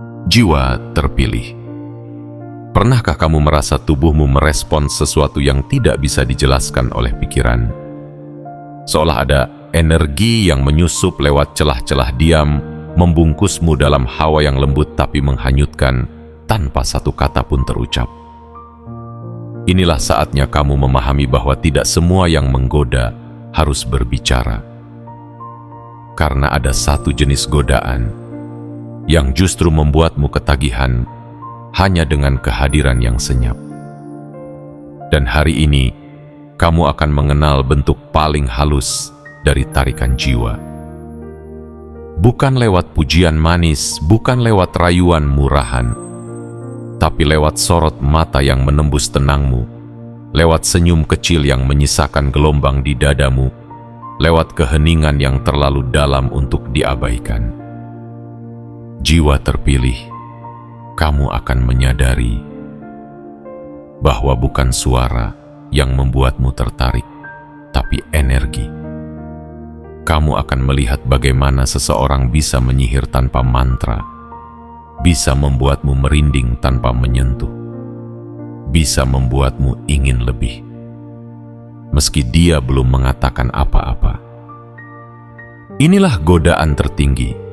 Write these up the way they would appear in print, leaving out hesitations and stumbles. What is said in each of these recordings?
Jiwa terpilih. Pernahkah kamu merasa tubuhmu merespons sesuatu yang tidak bisa dijelaskan oleh pikiran? Seolah ada energi yang menyusup lewat celah-celah diam, membungkusmu dalam hawa yang lembut tapi menghanyutkan tanpa satu kata pun terucap. Inilah saatnya kamu memahami bahwa tidak semua yang menggoda harus berbicara. Karena ada satu jenis godaan yang justru membuatmu ketagihan hanya dengan kehadiran yang senyap. Dan hari ini, kamu akan mengenal bentuk paling halus dari tarikan jiwa. Bukan lewat pujian manis, bukan lewat rayuan murahan, tapi lewat sorot mata yang menembus tenangmu, lewat senyum kecil yang menyisakan gelombang di dadamu, lewat keheningan yang terlalu dalam untuk diabaikan. Jiwa terpilih, kamu akan menyadari bahwa bukan suara yang membuatmu tertarik, tapi energi. Kamu akan melihat bagaimana seseorang bisa menyihir tanpa mantra, bisa membuatmu merinding tanpa menyentuh, bisa membuatmu ingin lebih, meski dia belum mengatakan apa-apa. Inilah godaan tertinggi,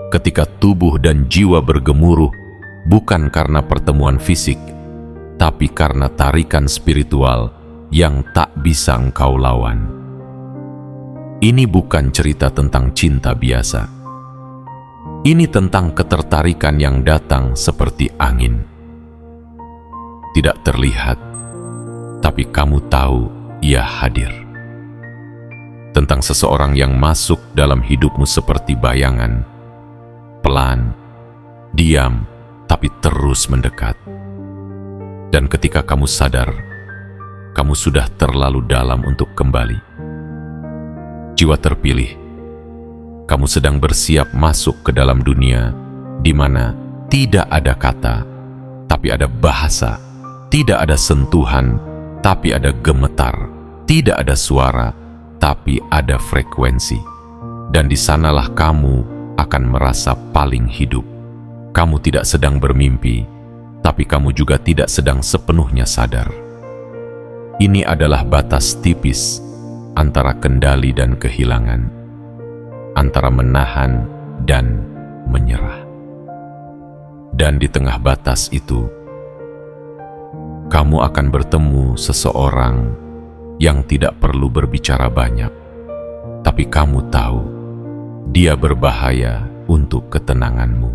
ketika tubuh dan jiwa bergemuruh, bukan karena pertemuan fisik, tapi karena tarikan spiritual yang tak bisa engkau lawan. Ini bukan cerita tentang cinta biasa. Ini tentang ketertarikan yang datang seperti angin. Tidak terlihat, tapi kamu tahu ia hadir. Tentang seseorang yang masuk dalam hidupmu seperti bayangan, pelan, diam, tapi terus mendekat. Dan ketika kamu sadar, kamu sudah terlalu dalam untuk kembali. Jiwa terpilih, kamu sedang bersiap masuk ke dalam dunia di mana tidak ada kata, tapi ada bahasa, tidak ada sentuhan, tapi ada gemetar, tidak ada suara, tapi ada frekuensi. Dan di sanalah kamu akan merasa paling hidup. Kamu tidak sedang bermimpi, tapi kamu juga tidak sedang sepenuhnya sadar. Ini adalah batas tipis antara kendali dan kehilangan, antara menahan dan menyerah. Dan di tengah batas itu, kamu akan bertemu seseorang yang tidak perlu berbicara banyak, tapi kamu tahu dia berbahaya untuk ketenanganmu.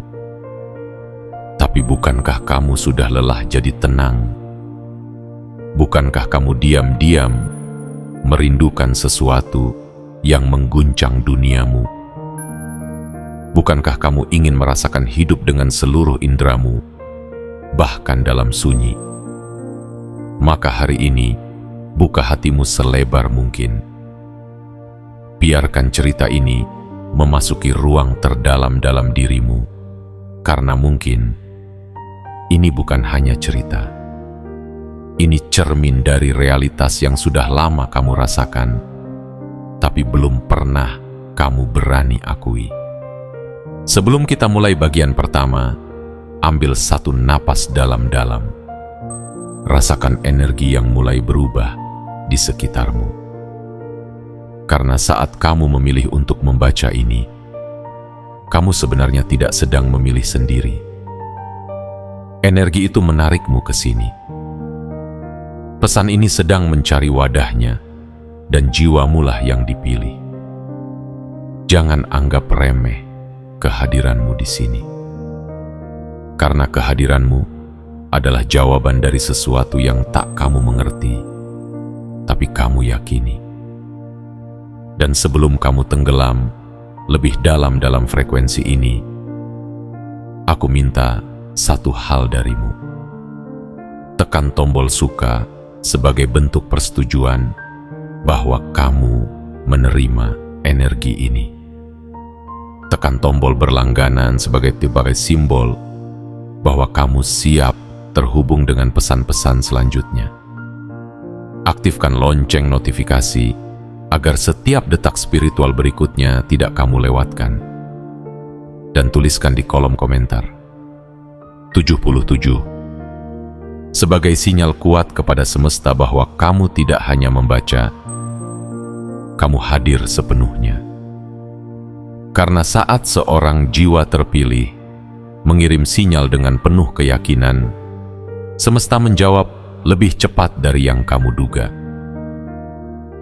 Tapi bukankah kamu sudah lelah jadi tenang? Bukankah kamu diam-diam merindukan sesuatu yang mengguncang duniamu? Bukankah kamu ingin merasakan hidup dengan seluruh indramu, bahkan dalam sunyi? Maka hari ini, buka hatimu selebar mungkin. Biarkan cerita ini memasuki ruang terdalam dalam dirimu, karena mungkin ini bukan hanya cerita. Ini cermin dari realitas yang sudah lama kamu rasakan, tapi belum pernah kamu berani akui. Sebelum kita mulai bagian pertama, ambil satu napas dalam-dalam. Rasakan energi yang mulai berubah di sekitarmu. Karena saat kamu memilih untuk membaca ini, kamu sebenarnya tidak sedang memilih sendiri. Energi itu menarikmu ke sini. Pesan ini sedang mencari wadahnya, dan jiwamulah yang dipilih. Jangan anggap remeh kehadiranmu di sini. Karena kehadiranmu adalah jawaban dari sesuatu yang tak kamu mengerti, tapi kamu yakini. Dan sebelum kamu tenggelam lebih dalam frekuensi ini, aku minta satu hal darimu. Tekan tombol suka sebagai bentuk persetujuan bahwa kamu menerima energi ini. Tekan tombol berlangganan sebagai simbol bahwa kamu siap terhubung dengan pesan-pesan selanjutnya. Aktifkan lonceng notifikasi agar setiap detak spiritual berikutnya tidak kamu lewatkan. Dan tuliskan di kolom komentar, 77. Sebagai sinyal kuat kepada semesta bahwa kamu tidak hanya membaca, kamu hadir sepenuhnya. Karena saat seorang jiwa terpilih mengirim sinyal dengan penuh keyakinan, semesta menjawab lebih cepat dari yang kamu duga.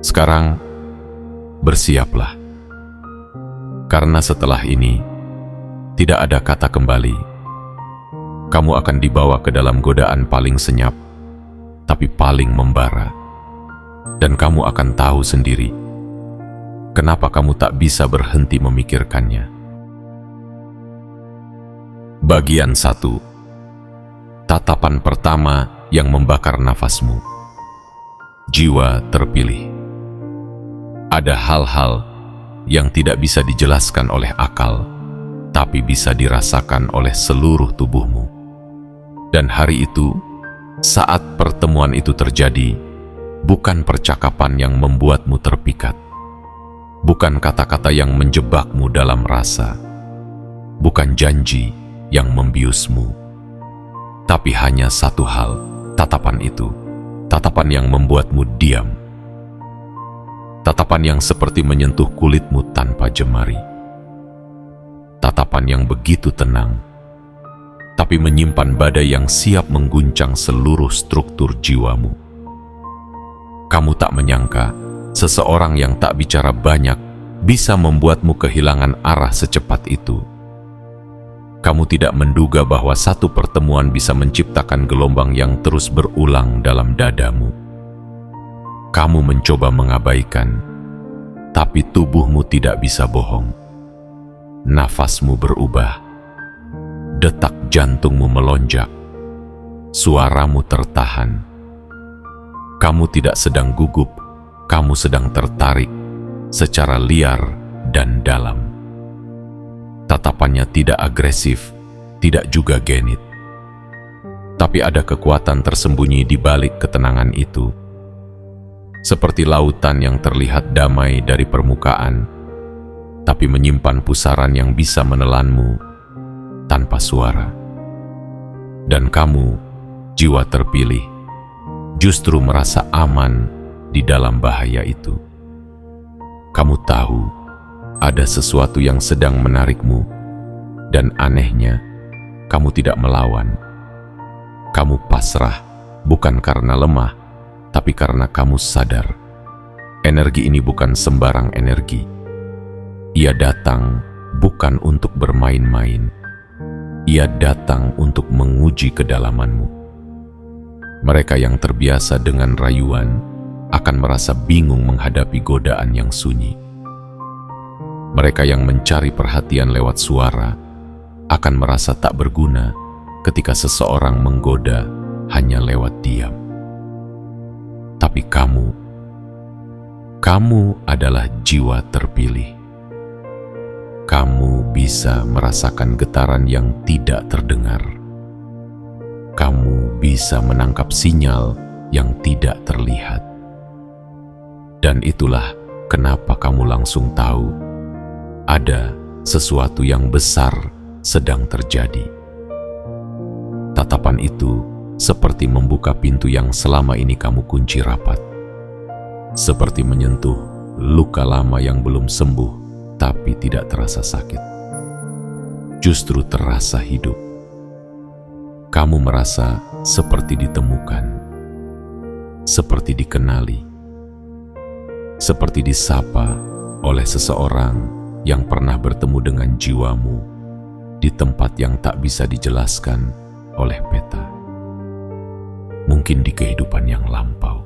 Sekarang, bersiaplah. Karena setelah ini, tidak ada kata kembali. Kamu akan dibawa ke dalam godaan paling senyap, tapi paling membara. Dan kamu akan tahu sendiri, kenapa kamu tak bisa berhenti memikirkannya. Bagian 1. Tatapan pertama yang membakar nafasmu. Jiwa terpilih. Ada hal-hal yang tidak bisa dijelaskan oleh akal, tapi bisa dirasakan oleh seluruh tubuhmu. Dan hari itu, saat pertemuan itu terjadi, bukan percakapan yang membuatmu terpikat, bukan kata-kata yang menjebakmu dalam rasa, bukan janji yang membiusmu, tapi hanya satu hal, tatapan itu, tatapan yang membuatmu diam, tatapan yang seperti menyentuh kulitmu tanpa jemari, tatapan yang begitu tenang, tapi menyimpan badai yang siap mengguncang seluruh struktur jiwamu. Kamu tak menyangka seseorang yang tak bicara banyak bisa membuatmu kehilangan arah secepat itu. Kamu tidak menduga bahwa satu pertemuan bisa menciptakan gelombang yang terus berulang dalam dadamu. Kamu mencoba mengabaikan, tapi tubuhmu tidak bisa bohong. Nafasmu berubah. Detak jantungmu melonjak, suaramu tertahan. Kamu tidak sedang gugup, kamu sedang tertarik secara liar dan dalam. Tatapannya tidak agresif, tidak juga genit. Tapi ada kekuatan tersembunyi di balik ketenangan itu. Seperti lautan yang terlihat damai dari permukaan, tapi menyimpan pusaran yang bisa menelanmu tanpa suara. Dan kamu, jiwa terpilih, justru merasa aman di dalam bahaya itu. Kamu tahu ada sesuatu yang sedang menarikmu, dan anehnya, kamu tidak melawan. Kamu pasrah, bukan karena lemah, tapi karena kamu sadar. Energi ini bukan sembarang energi. Ia datang bukan untuk bermain-main. Ia datang untuk menguji kedalamanmu. Mereka yang terbiasa dengan rayuan akan merasa bingung menghadapi godaan yang sunyi. Mereka yang mencari perhatian lewat suara akan merasa tak berguna ketika seseorang menggoda hanya lewat diam. Tapi kamu adalah jiwa terpilih. Kamu bisa merasakan getaran yang tidak terdengar. Kamu bisa menangkap sinyal yang tidak terlihat. Dan itulah kenapa kamu langsung tahu ada sesuatu yang besar sedang terjadi. Tatapan itu seperti membuka pintu yang selama ini kamu kunci rapat. Seperti menyentuh luka lama yang belum sembuh, tapi tidak terasa sakit. Justru terasa hidup. Kamu merasa seperti ditemukan, seperti dikenali, seperti disapa oleh seseorang yang pernah bertemu dengan jiwamu di tempat yang tak bisa dijelaskan oleh peta. Mungkin di kehidupan yang lampau,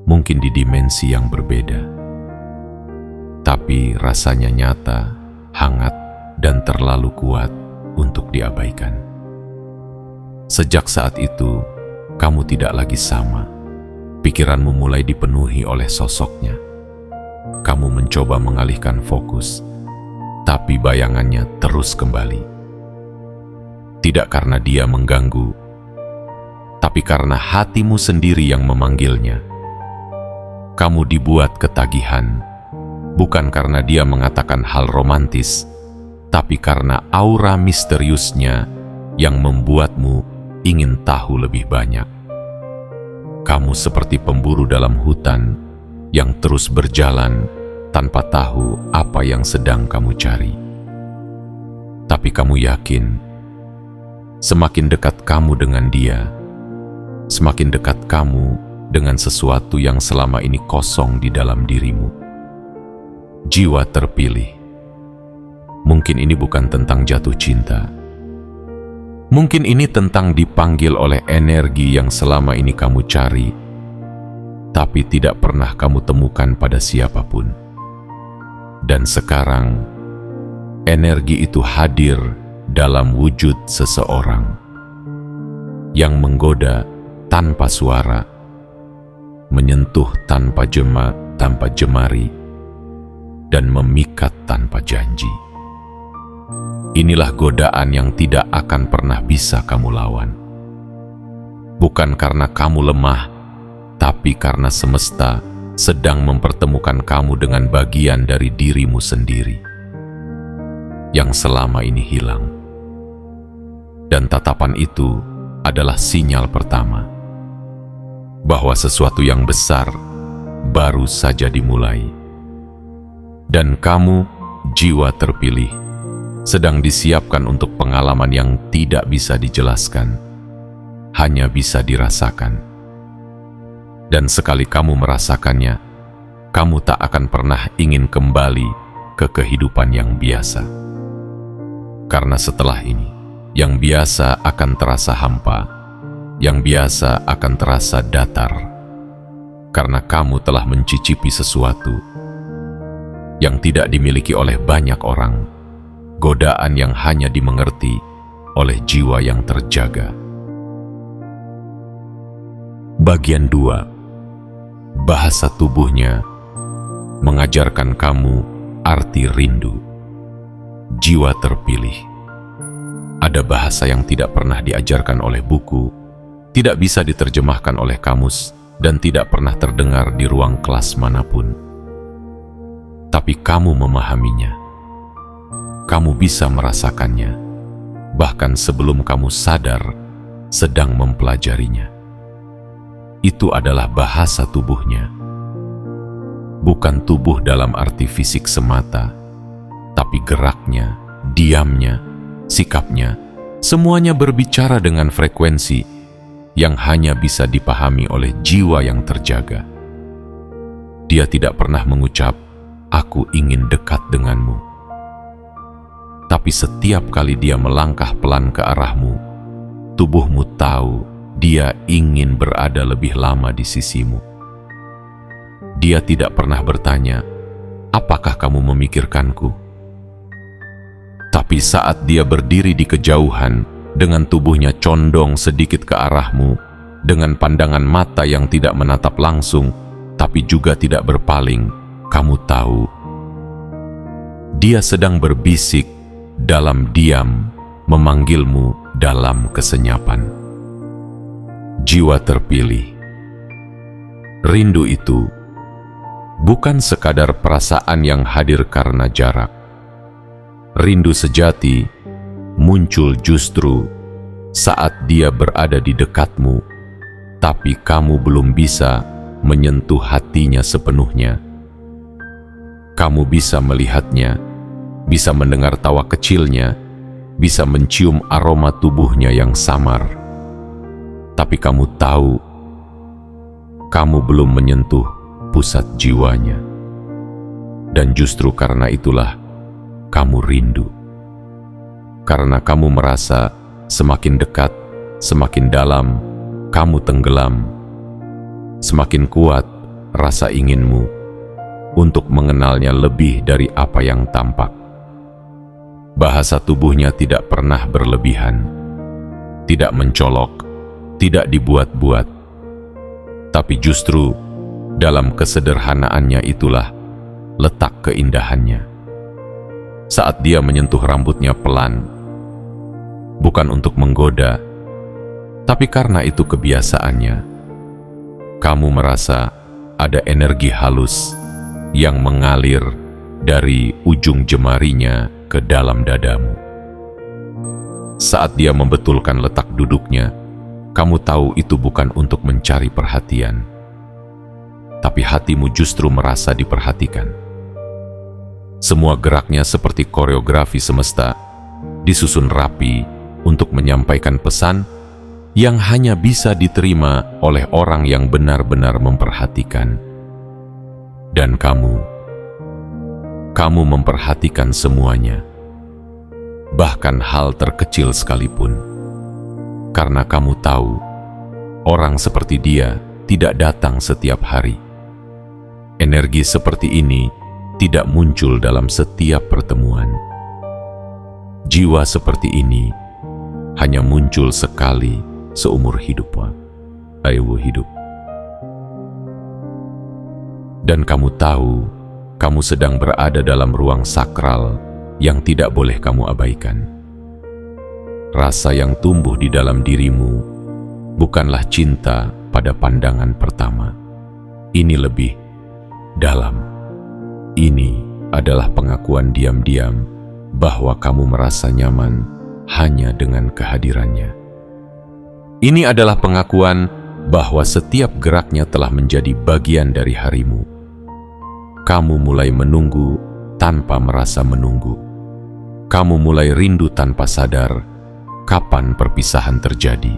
mungkin di dimensi yang berbeda, tapi rasanya nyata, hangat, dan terlalu kuat untuk diabaikan. Sejak saat itu, kamu tidak lagi sama. Pikiranmu mulai dipenuhi oleh sosoknya. Kamu mencoba mengalihkan fokus, tapi bayangannya terus kembali. Tidak karena dia mengganggu, tapi karena hatimu sendiri yang memanggilnya. Kamu dibuat ketagihan, bukan karena dia mengatakan hal romantis, tapi karena aura misteriusnya yang membuatmu ingin tahu lebih banyak. Kamu seperti pemburu dalam hutan yang terus berjalan tanpa tahu apa yang sedang kamu cari. Tapi kamu yakin, semakin dekat kamu dengan dia, semakin dekat kamu dengan sesuatu yang selama ini kosong di dalam dirimu. Jiwa terpilih. Mungkin ini bukan tentang jatuh cinta. Mungkin ini tentang dipanggil oleh energi yang selama ini kamu cari, tapi tidak pernah kamu temukan pada siapapun. Dan sekarang, energi itu hadir dalam wujud seseorang yang menggoda tanpa suara, menyentuh tanpa jemari, dan memikat tanpa janji. Inilah godaan yang tidak akan pernah bisa kamu lawan. Bukan karena kamu lemah, tapi karena semesta sedang mempertemukan kamu dengan bagian dari dirimu sendiri yang selama ini hilang. Dan tatapan itu adalah sinyal pertama bahwa sesuatu yang besar baru saja dimulai. Dan kamu, jiwa terpilih, sedang disiapkan untuk pengalaman yang tidak bisa dijelaskan, hanya bisa dirasakan. Dan sekali kamu merasakannya, kamu tak akan pernah ingin kembali ke kehidupan yang biasa. Karena setelah ini, yang biasa akan terasa hampa, yang biasa akan terasa datar, karena kamu telah mencicipi sesuatu yang tidak dimiliki oleh banyak orang, godaan yang hanya dimengerti oleh jiwa yang terjaga. Bagian 2. Bahasa tubuhnya mengajarkan kamu arti rindu. Jiwa terpilih. Ada bahasa yang tidak pernah diajarkan oleh buku, tidak bisa diterjemahkan oleh kamus, dan tidak pernah terdengar di ruang kelas manapun. Tapi kamu memahaminya. Kamu bisa merasakannya, bahkan sebelum kamu sadar sedang mempelajarinya. Itu adalah bahasa tubuhnya. Bukan tubuh dalam arti fisik semata, tapi geraknya, diamnya, sikapnya, semuanya berbicara dengan frekuensi yang hanya bisa dipahami oleh jiwa yang terjaga. Dia tidak pernah mengucap, "Aku ingin dekat denganmu." Tapi setiap kali dia melangkah pelan ke arahmu, tubuhmu tahu dia ingin berada lebih lama di sisimu. Dia tidak pernah bertanya, "Apakah kamu memikirkanku?" Tapi saat dia berdiri di kejauhan, dengan tubuhnya condong sedikit ke arahmu, dengan pandangan mata yang tidak menatap langsung, tapi juga tidak berpaling, kamu tahu dia sedang berbisik dalam diam, memanggilmu dalam kesenyapan. Jiwa terpilih. Rindu itu bukan sekadar perasaan yang hadir karena jarak. Rindu sejati muncul justru saat dia berada di dekatmu, tapi kamu belum bisa menyentuh hatinya sepenuhnya. Kamu bisa melihatnya, bisa mendengar tawa kecilnya, bisa mencium aroma tubuhnya yang samar. Tapi kamu tahu, kamu belum menyentuh pusat jiwanya. Dan justru karena itulah kamu rindu. Karena kamu merasa semakin dekat, semakin dalam, kamu tenggelam. Semakin kuat rasa inginmu untuk mengenalnya lebih dari apa yang tampak. Bahasa tubuhnya tidak pernah berlebihan, tidak mencolok, tidak dibuat-buat, tapi justru dalam kesederhanaannya itulah letak keindahannya. Saat dia menyentuh rambutnya pelan, bukan untuk menggoda, tapi karena itu kebiasaannya, kamu merasa ada energi halus yang mengalir dari ujung jemarinya ke dalam dadamu. Saat dia membetulkan letak duduknya, kamu tahu itu bukan untuk mencari perhatian, tapi hatimu justru merasa diperhatikan. Semua geraknya seperti koreografi semesta, disusun rapi untuk menyampaikan pesan yang hanya bisa diterima oleh orang yang benar-benar memperhatikan. Dan kamu memperhatikan semuanya, bahkan hal terkecil sekalipun, karena kamu tahu orang seperti dia tidak datang setiap hari. Energi seperti ini tidak muncul dalam setiap pertemuan. Jiwa seperti ini hanya muncul sekali seumur hidup. Ayo hidup. Dan kamu tahu, kamu sedang berada dalam ruang sakral yang tidak boleh kamu abaikan. Rasa yang tumbuh di dalam dirimu bukanlah cinta pada pandangan pertama. Ini lebih dalam. Ini adalah pengakuan diam-diam bahwa kamu merasa nyaman hanya dengan kehadirannya. Ini adalah pengakuan bahwa setiap geraknya telah menjadi bagian dari harimu. Kamu mulai menunggu tanpa merasa menunggu. Kamu mulai rindu tanpa sadar kapan perpisahan terjadi.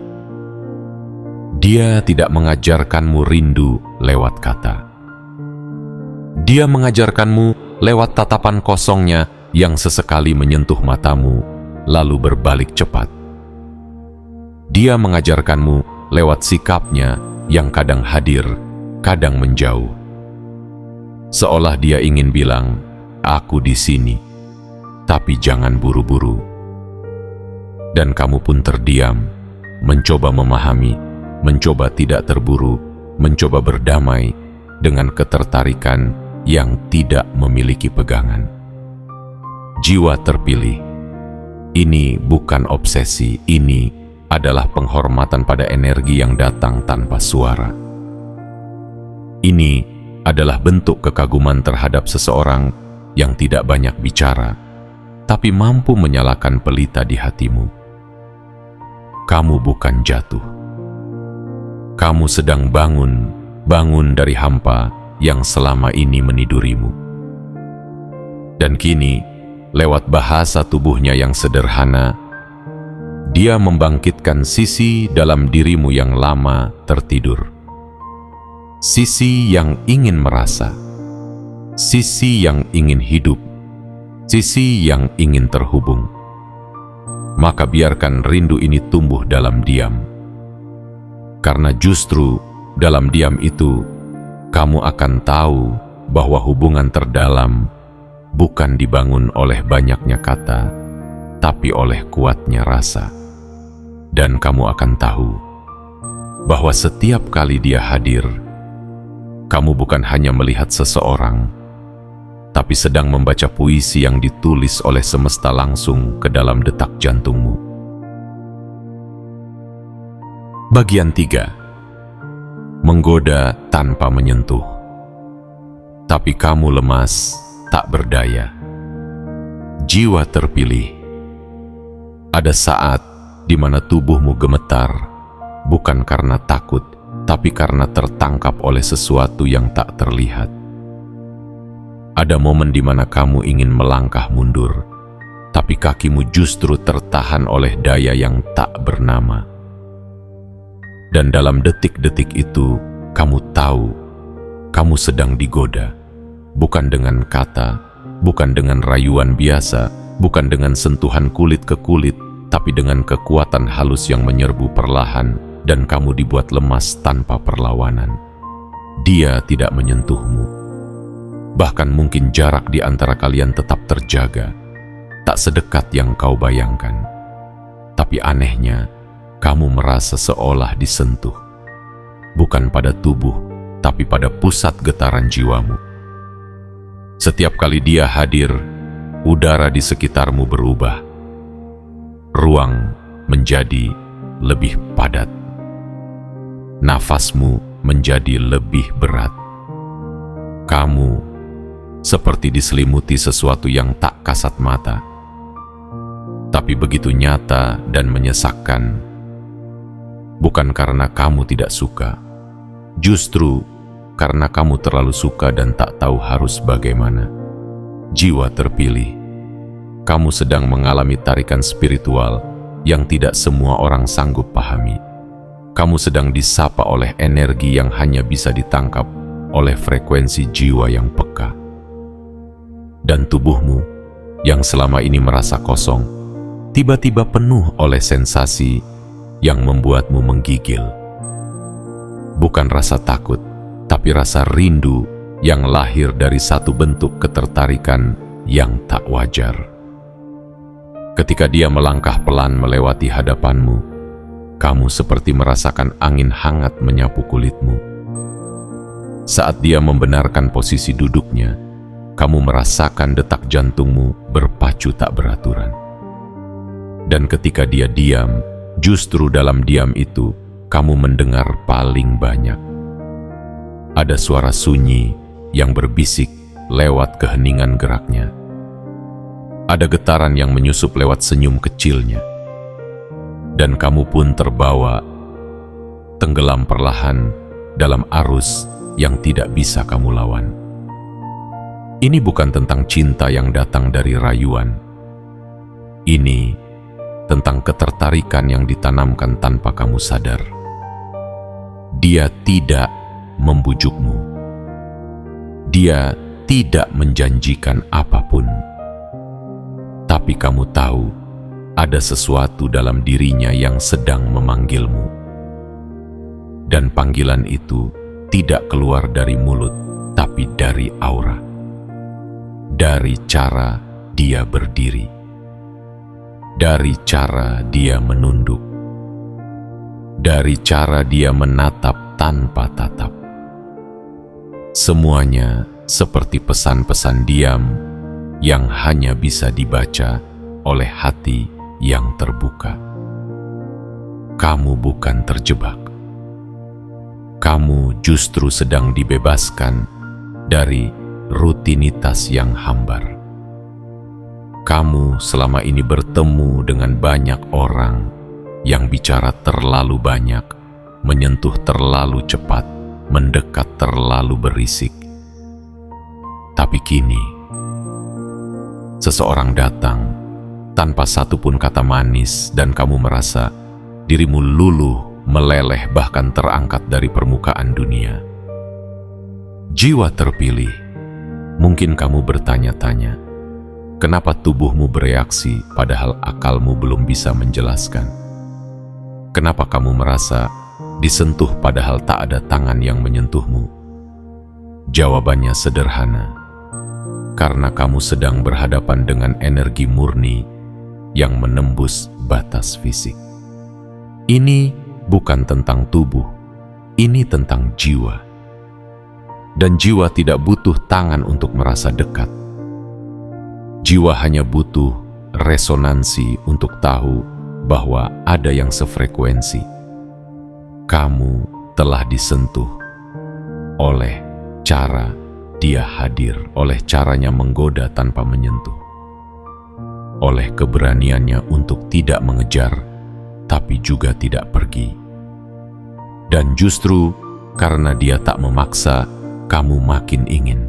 Dia tidak mengajarkanmu rindu lewat kata. Dia mengajarkanmu lewat tatapan kosongnya yang sesekali menyentuh matamu, lalu berbalik cepat. Dia mengajarkanmu lewat sikapnya yang kadang hadir, kadang menjauh. Seolah dia ingin bilang, aku di sini, tapi jangan buru-buru. Dan kamu pun terdiam, mencoba memahami, mencoba tidak terburu, mencoba berdamai dengan ketertarikan yang tidak memiliki pegangan. Jiwa terpilih. Ini bukan obsesi, ini adalah penghormatan pada energi yang datang tanpa suara. Ini adalah bentuk kekaguman terhadap seseorang yang tidak banyak bicara, tapi mampu menyalakan pelita di hatimu. Kamu bukan jatuh. Kamu sedang bangun dari hampa yang selama ini menidurimu. Dan kini, lewat bahasa tubuhnya yang sederhana, dia membangkitkan sisi dalam dirimu yang lama tertidur. Sisi yang ingin merasa, sisi yang ingin hidup, sisi yang ingin terhubung. Maka biarkan rindu ini tumbuh dalam diam. Karena justru dalam diam itu, kamu akan tahu bahwa hubungan terdalam bukan dibangun oleh banyaknya kata, tapi oleh kuatnya rasa. Dan kamu akan tahu bahwa setiap kali dia hadir, kamu bukan hanya melihat seseorang, tapi sedang membaca puisi yang ditulis oleh semesta langsung ke dalam detak jantungmu. Bagian 3. Menggoda tanpa menyentuh. Tapi kamu lemas, tak berdaya. Jiwa terpilih. Ada saat di mana tubuhmu gemetar, bukan karena takut, tapi karena tertangkap oleh sesuatu yang tak terlihat. Ada momen di mana kamu ingin melangkah mundur, tapi kakimu justru tertahan oleh daya yang tak bernama. Dan dalam detik-detik itu, kamu tahu, kamu sedang digoda, bukan dengan kata, bukan dengan rayuan biasa, bukan dengan sentuhan kulit ke kulit, tapi dengan kekuatan halus yang menyerbu perlahan, dan kamu dibuat lemas tanpa perlawanan. Dia tidak menyentuhmu. Bahkan mungkin jarak di antara kalian tetap terjaga, tak sedekat yang kau bayangkan. Tapi anehnya, kamu merasa seolah disentuh. Bukan pada tubuh, tapi pada pusat getaran jiwamu. Setiap kali dia hadir, udara di sekitarmu berubah. Ruang menjadi lebih padat. Nafasmu menjadi lebih berat. Kamu seperti diselimuti sesuatu yang tak kasat mata. tapi begitu nyata dan menyesakkan. Bukan karena kamu tidak suka, justru karena kamu terlalu suka dan tak tahu harus bagaimana. Jiwa terpilih, kamu sedang mengalami tarikan spiritual yang tidak semua orang sanggup pahami. Kamu sedang disapa oleh energi yang hanya bisa ditangkap oleh frekuensi jiwa yang peka. Dan tubuhmu yang selama ini merasa kosong, tiba-tiba penuh oleh sensasi yang membuatmu menggigil. Bukan rasa takut, tapi rasa rindu yang lahir dari satu bentuk ketertarikan yang tak wajar. Ketika dia melangkah pelan melewati hadapanmu, kamu seperti merasakan angin hangat menyapu kulitmu. Saat dia membenarkan posisi duduknya, kamu merasakan detak jantungmu berpacu tak beraturan. Dan ketika dia diam, justru dalam diam itu, kamu mendengar paling banyak. Ada suara sunyi yang berbisik lewat keheningan geraknya. Ada getaran yang menyusup lewat senyum kecilnya. Dan kamu pun terbawa, tenggelam perlahan dalam arus yang tidak bisa kamu lawan. Ini bukan tentang cinta yang datang dari rayuan. Ini tentang ketertarikan yang ditanamkan tanpa kamu sadar. Dia tidak membujukmu. Dia tidak menjanjikan apapun. Tapi kamu tahu, ada sesuatu dalam dirinya yang sedang memanggilmu. Dan panggilan itu tidak keluar dari mulut, tapi dari aura. Dari cara dia berdiri. Dari cara dia menunduk. Dari cara dia menatap tanpa tatap. Semuanya seperti pesan-pesan diam yang hanya bisa dibaca oleh hati yang terbuka. Kamu bukan terjebak. Kamu justru sedang dibebaskan dari rutinitas yang hambar. Kamu selama ini bertemu dengan banyak orang yang bicara terlalu banyak, menyentuh terlalu cepat, mendekat terlalu berisik. Tapi kini, seseorang datang tanpa satupun kata manis dan kamu merasa dirimu luluh, meleleh, bahkan terangkat dari permukaan dunia. Jiwa terpilih, mungkin kamu bertanya-tanya, kenapa tubuhmu bereaksi padahal akalmu belum bisa menjelaskan? Kenapa kamu merasa disentuh padahal tak ada tangan yang menyentuhmu? Jawabannya sederhana, karena kamu sedang berhadapan dengan energi murni yang menembus batas fisik. Ini bukan tentang tubuh, ini tentang jiwa. Dan jiwa tidak butuh tangan untuk merasa dekat. Jiwa hanya butuh resonansi untuk tahu bahwa ada yang sefrekuensi. Kamu telah disentuh oleh cara dia hadir, oleh caranya menggoda tanpa menyentuh, oleh keberaniannya untuk tidak mengejar, tapi juga tidak pergi. Dan justru karena dia tak memaksa, kamu makin ingin.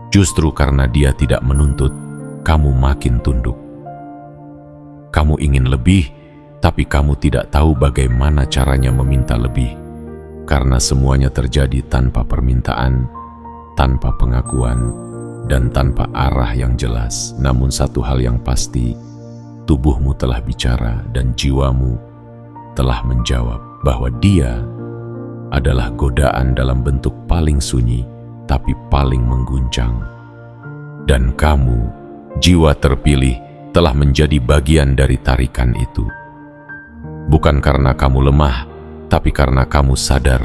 Justru karena dia tidak menuntut, kamu makin tunduk. Kamu ingin lebih, tapi kamu tidak tahu bagaimana caranya meminta lebih, karena semuanya terjadi tanpa permintaan, tanpa pengakuan, dan tanpa arah yang jelas. Namun satu hal yang pasti, tubuhmu telah bicara dan jiwamu telah menjawab bahwa dia adalah godaan dalam bentuk paling sunyi, tapi paling mengguncang. Dan kamu, jiwa terpilih, telah menjadi bagian dari tarikan itu. Bukan karena kamu lemah, tapi karena kamu sadar.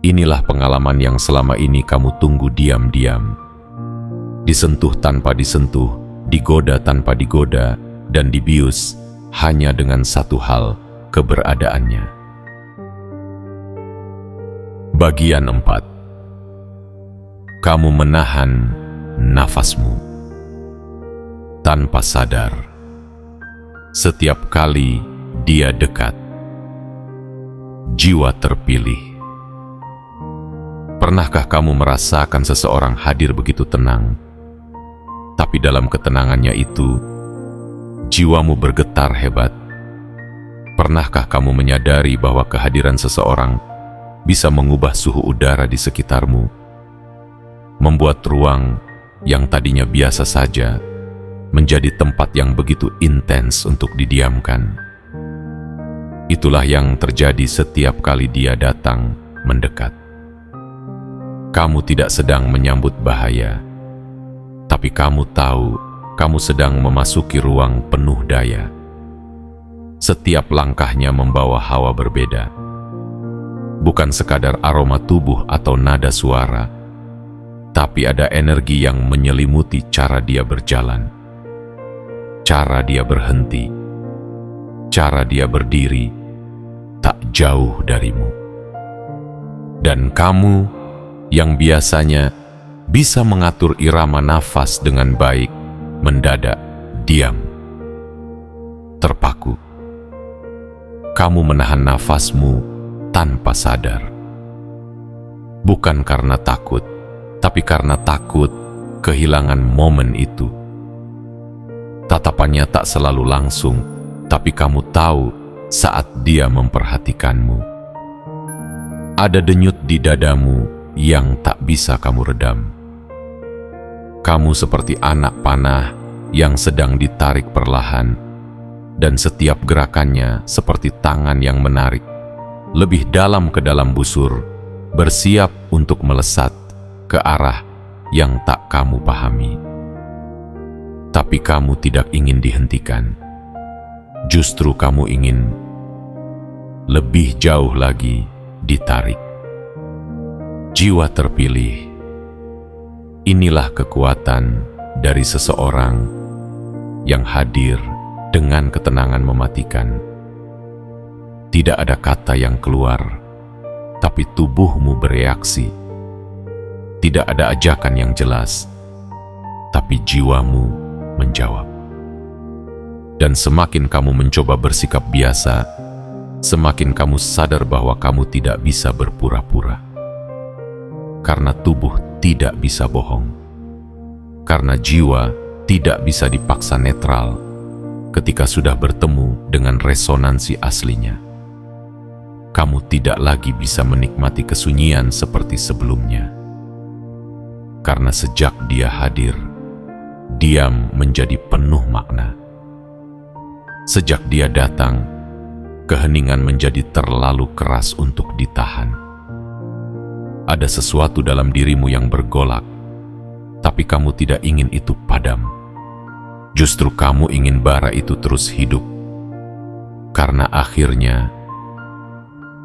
Inilah pengalaman yang selama ini kamu tunggu diam-diam. Disentuh tanpa disentuh, digoda tanpa digoda, dan dibius hanya dengan satu hal, keberadaannya. Bagian 4. Kamu menahan nafasmu. tanpa sadar. Setiap kali dia dekat, jiwa terpilih. Pernahkah kamu merasakan seseorang hadir begitu tenang, tapi dalam ketenangannya itu, jiwamu bergetar hebat? Pernahkah kamu menyadari bahwa kehadiran seseorang bisa mengubah suhu udara di sekitarmu, membuat ruang yang tadinya biasa saja menjadi tempat yang begitu intens untuk didiamkan? Itulah yang terjadi setiap kali dia datang mendekat. Kamu tidak sedang menyambut bahaya, tapi kamu tahu kamu sedang memasuki ruang penuh daya. Setiap langkahnya membawa hawa berbeda. Bukan sekadar aroma tubuh atau nada suara, tapi ada energi yang menyelimuti cara dia berjalan, cara dia berhenti, cara dia berdiri, tak jauh darimu. Dan kamu yang biasanya bisa mengatur irama nafas dengan baik, mendadak diam, terpaku. Kamu menahan nafasmu tanpa sadar. Bukan karena takut, tapi karena takut kehilangan momen itu. Tatapannya tak selalu langsung, tapi kamu tahu saat dia memperhatikanmu. Ada denyut di dadamu yang tak bisa kamu redam. Kamu seperti anak panah yang sedang ditarik perlahan, dan setiap gerakannya seperti tangan yang menarik lebih dalam ke dalam busur, bersiap untuk melesat ke arah yang tak kamu pahami. Tapi kamu tidak ingin dihentikan. Justru kamu ingin lebih jauh lagi ditarik. Jiwa terpilih. Inilah kekuatan dari seseorang yang hadir dengan ketenangan mematikan. Tidak ada kata yang keluar, tapi tubuhmu bereaksi. Tidak ada ajakan yang jelas, tapi jiwamu menjawab. Dan semakin kamu mencoba bersikap biasa, semakin kamu sadar bahwa kamu tidak bisa berpura-pura. Karena tubuh tidak bisa bohong. Karena jiwa tidak bisa dipaksa netral ketika sudah bertemu dengan resonansi aslinya. Kamu tidak lagi bisa menikmati kesunyian seperti sebelumnya. Karena sejak dia hadir, diam menjadi penuh makna. Sejak dia datang, keheningan menjadi terlalu keras untuk ditahan. Ada sesuatu dalam dirimu yang bergolak, tapi kamu tidak ingin itu padam. Justru kamu ingin bara itu terus hidup, karena akhirnya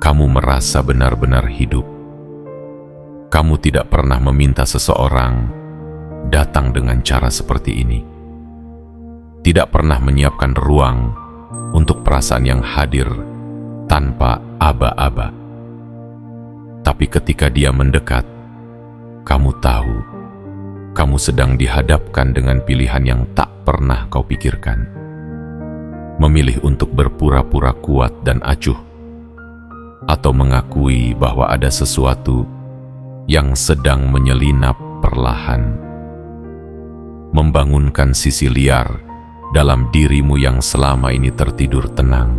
kamu merasa benar-benar hidup. Kamu tidak pernah meminta seseorang datang dengan cara seperti ini. Tidak pernah menyiapkan ruang untuk perasaan yang hadir tanpa aba-aba. Tapi ketika dia mendekat, kamu tahu, kamu sedang dihadapkan dengan pilihan yang tak pernah kau pikirkan. Memilih untuk berpura-pura kuat dan acuh, atau mengakui bahwa ada sesuatu yang sedang menyelinap perlahan, membangunkan sisi liar dalam dirimu yang selama ini tertidur tenang.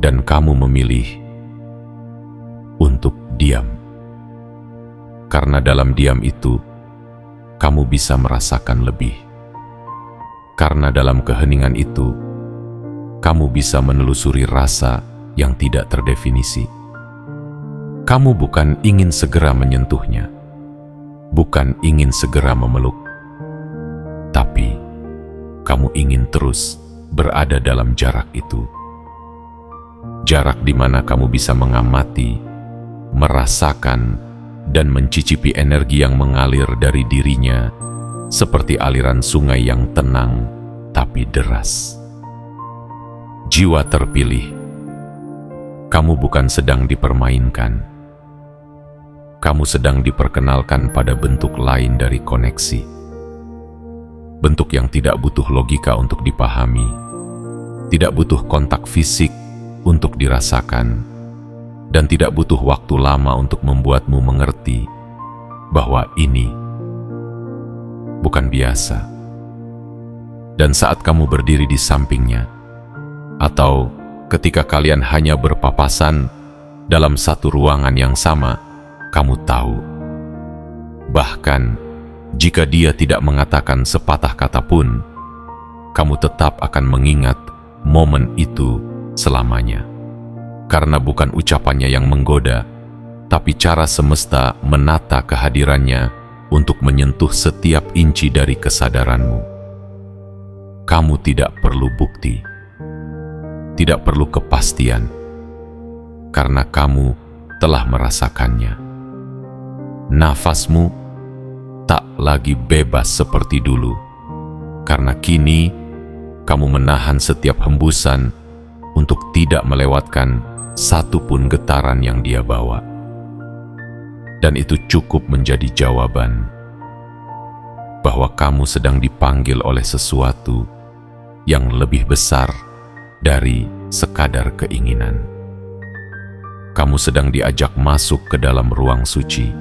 Dan kamu memilih untuk diam. Karena dalam diam itu, kamu bisa merasakan lebih. Karena dalam keheningan itu, kamu bisa menelusuri rasa yang tidak terdefinisi. Kamu bukan ingin segera menyentuhnya, bukan ingin segera memeluk, tapi kamu ingin terus berada dalam jarak itu. Jarak di mana kamu bisa mengamati, merasakan, dan mencicipi energi yang mengalir dari dirinya seperti aliran sungai yang tenang tapi deras. Jiwa terpilih. Kamu bukan sedang dipermainkan. Kamu sedang diperkenalkan pada bentuk lain dari koneksi. bentuk yang tidak butuh logika untuk dipahami, tidak butuh kontak fisik untuk dirasakan, dan tidak butuh waktu lama untuk membuatmu mengerti bahwa ini bukan biasa. Dan saat kamu berdiri di sampingnya, atau ketika kalian hanya berpapasan dalam satu ruangan yang sama, kamu tahu, bahkan jika dia tidak mengatakan sepatah kata pun, kamu tetap akan mengingat momen itu selamanya. Karena bukan ucapannya yang menggoda, tapi cara semesta menata kehadirannya untuk menyentuh setiap inci dari kesadaranmu. Kamu tidak perlu bukti, tidak perlu kepastian, karena kamu telah merasakannya. Nafasmu tak lagi bebas seperti dulu, karena kini kamu menahan setiap hembusan untuk tidak melewatkan satu pun getaran yang dia bawa. Dan itu cukup menjadi jawaban bahwa kamu sedang dipanggil oleh sesuatu yang lebih besar dari sekadar keinginan. Kamu sedang diajak masuk ke dalam ruang suci,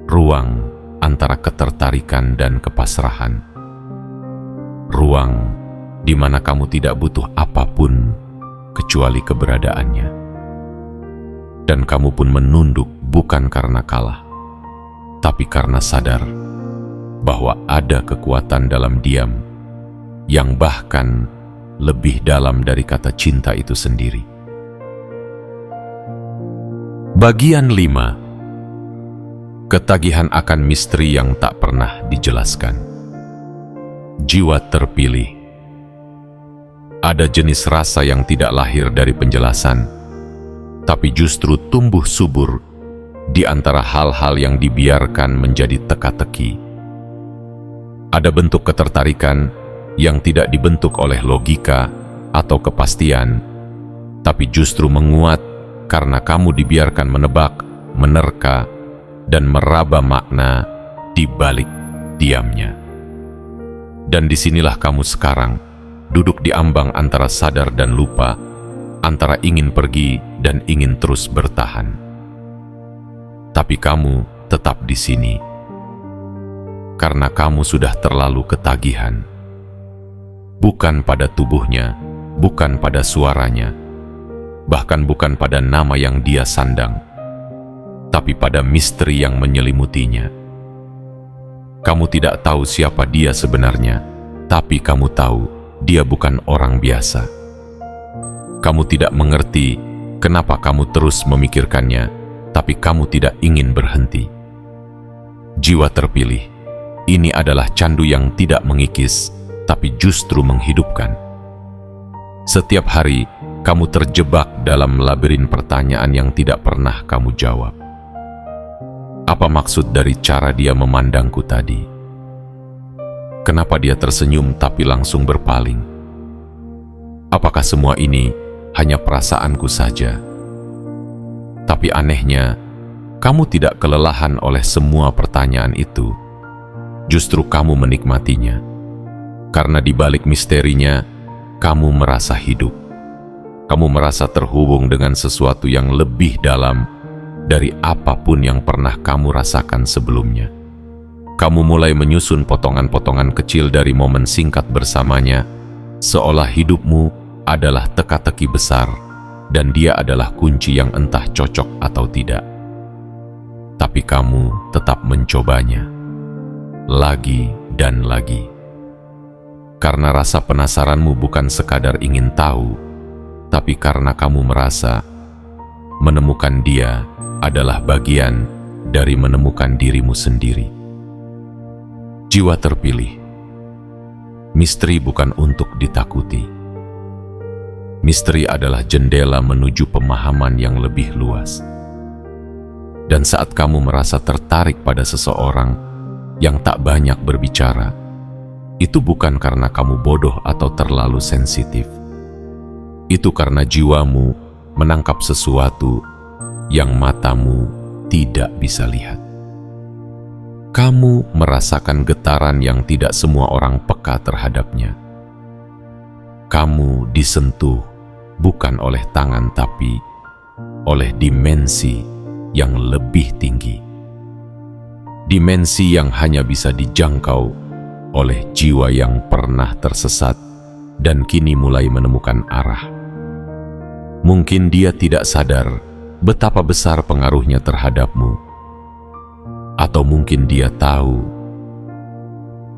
ruang antara ketertarikan dan kepasrahan, ruang di mana kamu tidak butuh apapun kecuali keberadaannya. Dan kamu pun menunduk bukan karena kalah, tapi karena sadar bahwa ada kekuatan dalam diam yang bahkan lebih dalam dari kata cinta itu sendiri. Bagian 5. Ketagihan akan misteri yang tak pernah dijelaskan. Jiwa terpilih. Ada jenis rasa yang tidak lahir dari penjelasan, tapi justru tumbuh subur di antara hal-hal yang dibiarkan menjadi teka-teki. Ada bentuk ketertarikan yang tidak dibentuk oleh logika atau kepastian, tapi justru menguat karena kamu dibiarkan menebak, menerka, dan meraba makna di balik diamnya. Dan disinilah kamu sekarang, duduk di ambang antara sadar dan lupa, antara ingin pergi dan ingin terus bertahan. Tapi kamu tetap di sini, karena kamu sudah terlalu ketagihan. Bukan pada tubuhnya, bukan pada suaranya, bahkan bukan pada nama yang dia sandang, tapi pada misteri yang menyelimutinya. Kamu tidak tahu siapa dia sebenarnya, tapi kamu tahu dia bukan orang biasa. Kamu tidak mengerti kenapa kamu terus memikirkannya, tapi kamu tidak ingin berhenti. Jiwa terpilih, ini adalah candu yang tidak mengikis, tapi justru menghidupkan. Setiap hari, kamu terjebak dalam labirin pertanyaan yang tidak pernah kamu jawab. Apa maksud dari cara dia memandangku tadi? Kenapa dia tersenyum tapi langsung berpaling? Apakah semua ini hanya perasaanku saja? Tapi anehnya, kamu tidak kelelahan oleh semua pertanyaan itu. Justru kamu menikmatinya. Karena di balik misterinya, kamu merasa hidup. Kamu merasa terhubung dengan sesuatu yang lebih dalam dari apapun yang pernah kamu rasakan sebelumnya. Kamu mulai menyusun potongan-potongan kecil dari momen singkat bersamanya, seolah hidupmu adalah teka-teki besar, dan dia adalah kunci yang entah cocok atau tidak. Tapi kamu tetap mencobanya, lagi dan lagi. Karena rasa penasaranmu bukan sekadar ingin tahu, tapi karena kamu merasa menemukan dia adalah bagian dari menemukan dirimu sendiri. Jiwa terpilih. Misteri bukan untuk ditakuti. Misteri adalah jendela menuju pemahaman yang lebih luas. Dan saat kamu merasa tertarik pada seseorang yang tak banyak berbicara, itu bukan karena kamu bodoh atau terlalu sensitif. Itu karena jiwamu menangkap sesuatu yang matamu tidak bisa lihat. kamu merasakan getaran yang tidak semua orang peka terhadapnya. Kamu disentuh bukan oleh tangan, tapi oleh dimensi yang lebih tinggi. Dimensi yang hanya bisa dijangkau oleh jiwa yang pernah tersesat dan kini mulai menemukan arah. Mungkin dia tidak sadar betapa besar pengaruhnya terhadapmu, atau mungkin dia tahu,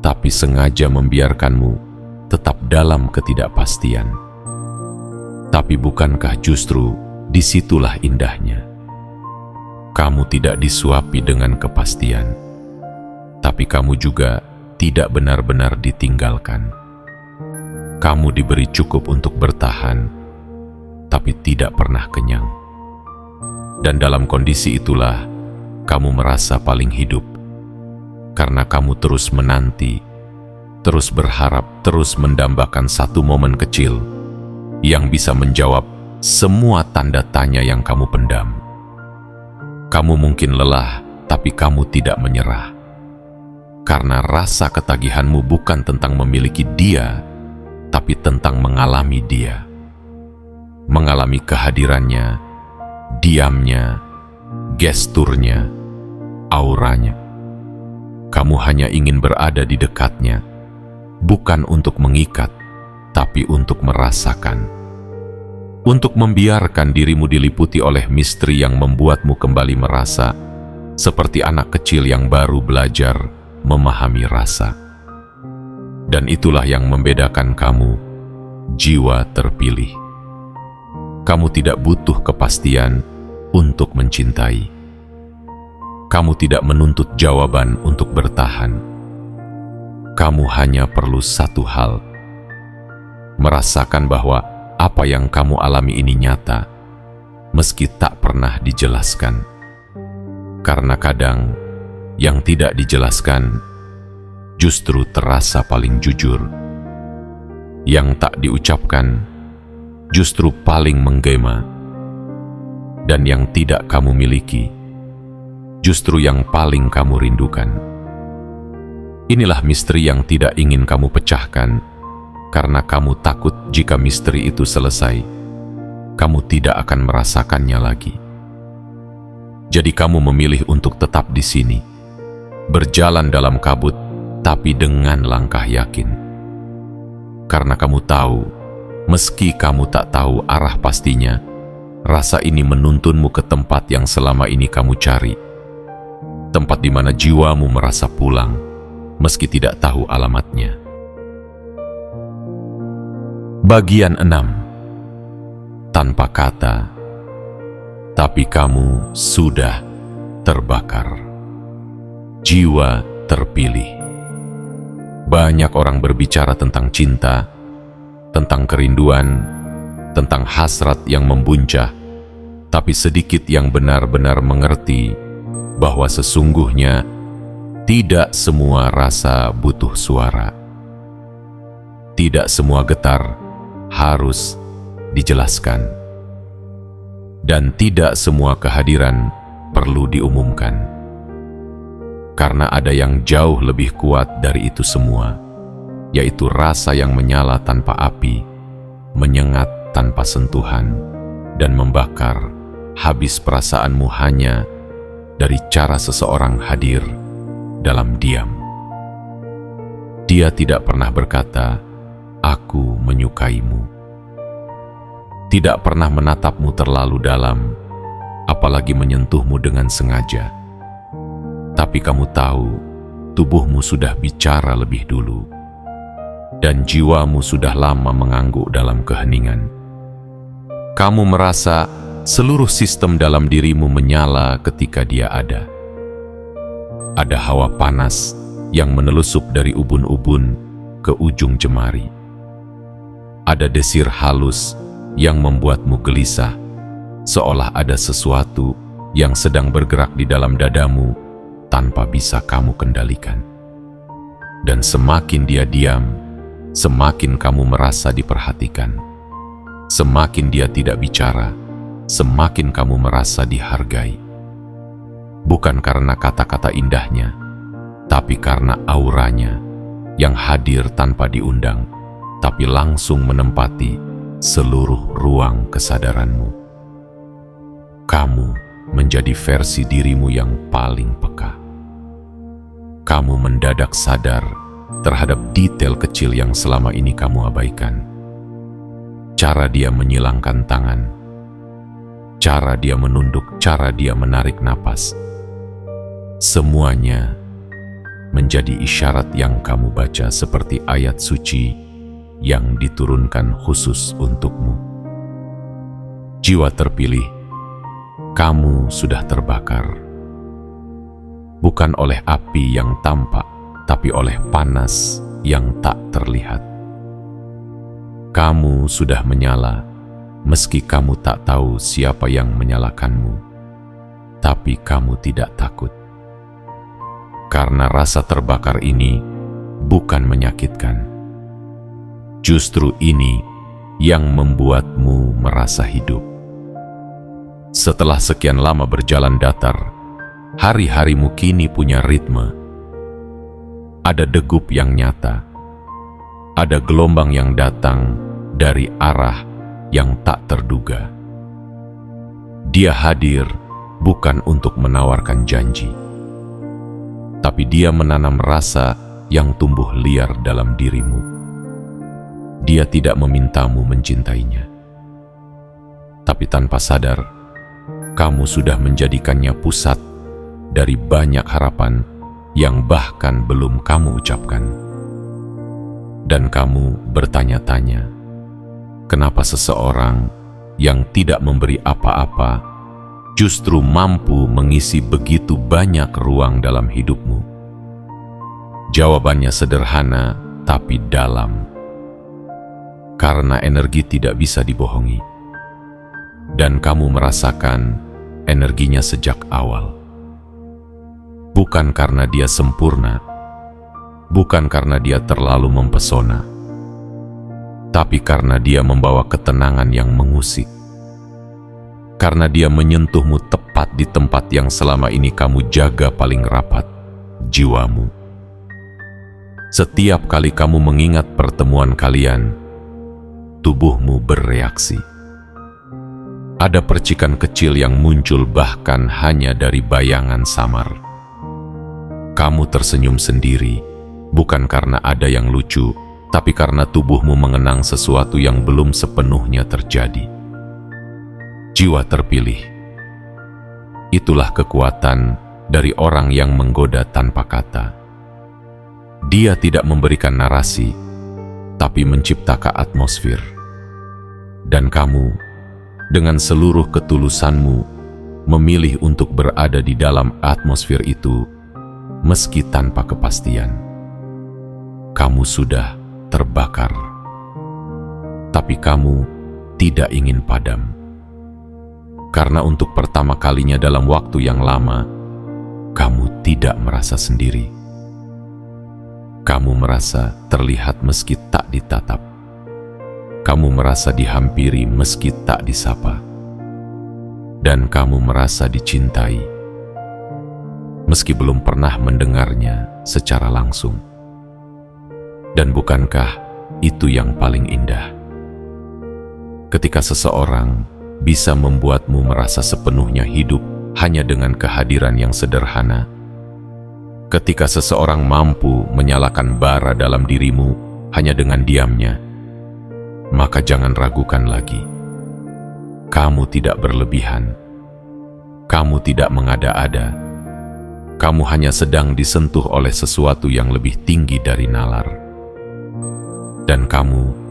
tapi sengaja membiarkanmu tetap dalam ketidakpastian. Tapi bukankah justru disitulah indahnya? Kamu tidak disuapi dengan kepastian, tapi kamu juga tidak benar-benar ditinggalkan. Kamu diberi cukup untuk bertahan, tapi tidak pernah kenyang. Dan dalam kondisi itulah kamu merasa paling hidup, karena kamu terus menanti, terus berharap, terus mendambakan satu momen kecil yang bisa menjawab semua tanda tanya yang kamu pendam. Kamu mungkin lelah, tapi kamu tidak menyerah. Karena rasa ketagihanmu bukan tentang memiliki dia, tapi tentang mengalami dia. Mengalami kehadirannya, diamnya, gesturnya, auranya. Kamu hanya ingin berada di dekatnya, bukan untuk mengikat, tapi untuk merasakan. Untuk membiarkan dirimu diliputi oleh misteri yang membuatmu kembali merasa seperti anak kecil yang baru belajar memahami rasa. Dan itulah yang membedakan kamu, jiwa terpilih. Kamu tidak butuh kepastian untuk mencintai. Kamu tidak menuntut jawaban untuk bertahan. Kamu hanya perlu satu hal: merasakan bahwa apa yang kamu alami ini nyata, meski tak pernah dijelaskan. Karena kadang yang tidak dijelaskan justru terasa paling jujur. Yang tak diucapkan justru paling menggema. Dan yang tidak kamu miliki justru yang paling kamu rindukan. Inilah misteri yang tidak ingin kamu pecahkan, karena kamu takut jika misteri itu selesai, kamu tidak akan merasakannya lagi. Jadi kamu memilih untuk tetap di sini, berjalan dalam kabut, tapi dengan langkah yakin. Karena kamu tahu, meski kamu tak tahu arah pastinya, rasa ini menuntunmu ke tempat yang selama ini kamu cari. Tempat di mana jiwamu merasa pulang, meski tidak tahu alamatnya. Bagian 6. Tanpa kata, tapi kamu sudah terbakar. Jiwa terpilih. Banyak orang berbicara tentang cinta, tentang kerinduan, tentang hasrat yang membuncah, tapi sedikit yang benar-benar mengerti bahwa sesungguhnya tidak semua rasa butuh suara. Tidak semua getar harus dijelaskan, dan tidak semua kehadiran perlu diumumkan, karena ada yang jauh lebih kuat dari itu semua, yaitu rasa yang menyala tanpa api, menyengat tanpa sentuhan, dan membakar habis perasaanmu hanya dari cara seseorang hadir dalam diam. Dia tidak pernah berkata, "Aku menyukaimu." Tidak pernah menatapmu terlalu dalam, apalagi menyentuhmu dengan sengaja. Tapi kamu tahu, tubuhmu sudah bicara lebih dulu, dan jiwamu sudah lama mengangguk dalam keheningan. Kamu merasa seluruh sistem dalam dirimu menyala ketika dia ada. Ada hawa panas yang menelusup dari ubun-ubun ke ujung jemari. Ada desir halus yang membuatmu gelisah, seolah ada sesuatu yang sedang bergerak di dalam dadamu tanpa bisa kamu kendalikan. Dan semakin dia diam, semakin kamu merasa diperhatikan. Semakin dia tidak bicara, semakin kamu merasa dihargai. Bukan karena kata-kata indahnya, tapi karena auranya yang hadir tanpa diundang, tapi langsung menempati seluruh ruang kesadaranmu. Kamu menjadi versi dirimu yang paling peka. Kamu mendadak sadar terhadap detail kecil yang selama ini kamu abaikan. Cara dia menyilangkan tangan, cara dia menunduk, cara dia menarik napas. Semuanya menjadi isyarat yang kamu baca seperti ayat suci yang diturunkan khusus untukmu. Jiwa terpilih, kamu sudah terbakar. Bukan oleh api yang tampak, tapi oleh panas yang tak terlihat. Kamu sudah menyala, meski kamu tak tahu siapa yang menyalakanmu. Tapi kamu tidak takut. Karena rasa terbakar ini bukan menyakitkan. Justru ini yang membuatmu merasa hidup. Setelah sekian lama berjalan datar, hari-harimu kini punya ritme. Ada degup yang nyata. Ada gelombang yang datang dari arah yang tak terduga. Dia hadir bukan untuk menawarkan janji, tapi dia menanam rasa yang tumbuh liar dalam dirimu. Dia tidak memintamu mencintainya, tapi tanpa sadar, kamu sudah menjadikannya pusat dari banyak harapan yang bahkan belum kamu ucapkan. Dan kamu bertanya-tanya, kenapa seseorang yang tidak memberi apa-apa justru mampu mengisi begitu banyak ruang dalam hidupmu? Jawabannya sederhana tapi dalam. Karena energi tidak bisa dibohongi. Dan kamu merasakan energinya sejak awal. Bukan karena dia sempurna, bukan karena dia terlalu mempesona, tapi karena dia membawa ketenangan yang mengusik. Karena dia menyentuhmu tepat di tempat yang selama ini kamu jaga paling rapat, jiwamu. Setiap kali kamu mengingat pertemuan kalian, tubuhmu bereaksi. Ada percikan kecil yang muncul bahkan hanya dari bayangan samar. Kamu tersenyum sendiri, bukan karena ada yang lucu, tapi karena tubuhmu mengenang sesuatu yang belum sepenuhnya terjadi. Jiwa terpilih. Itulah kekuatan dari orang yang menggoda tanpa kata. Dia tidak memberikan narasi, tapi menciptakan atmosfer. Dan kamu, dengan seluruh ketulusanmu, memilih untuk berada di dalam atmosfer itu, meski tanpa kepastian. Kamu sudah terbakar, tapi kamu tidak ingin padam. Karena untuk pertama kalinya dalam waktu yang lama, kamu tidak merasa sendiri. Kamu merasa terlihat meski tak ditatap. Kamu merasa dihampiri meski tak disapa. Dan kamu merasa dicintai, meski belum pernah mendengarnya secara langsung. Dan bukankah itu yang paling indah? Ketika seseorang bisa membuatmu merasa sepenuhnya hidup hanya dengan kehadiran yang sederhana. Ketika seseorang mampu menyalakan bara dalam dirimu hanya dengan diamnya, maka jangan ragukan lagi. Kamu tidak berlebihan. Kamu tidak mengada-ada. Kamu hanya sedang disentuh oleh sesuatu yang lebih tinggi dari nalar. Dan kamu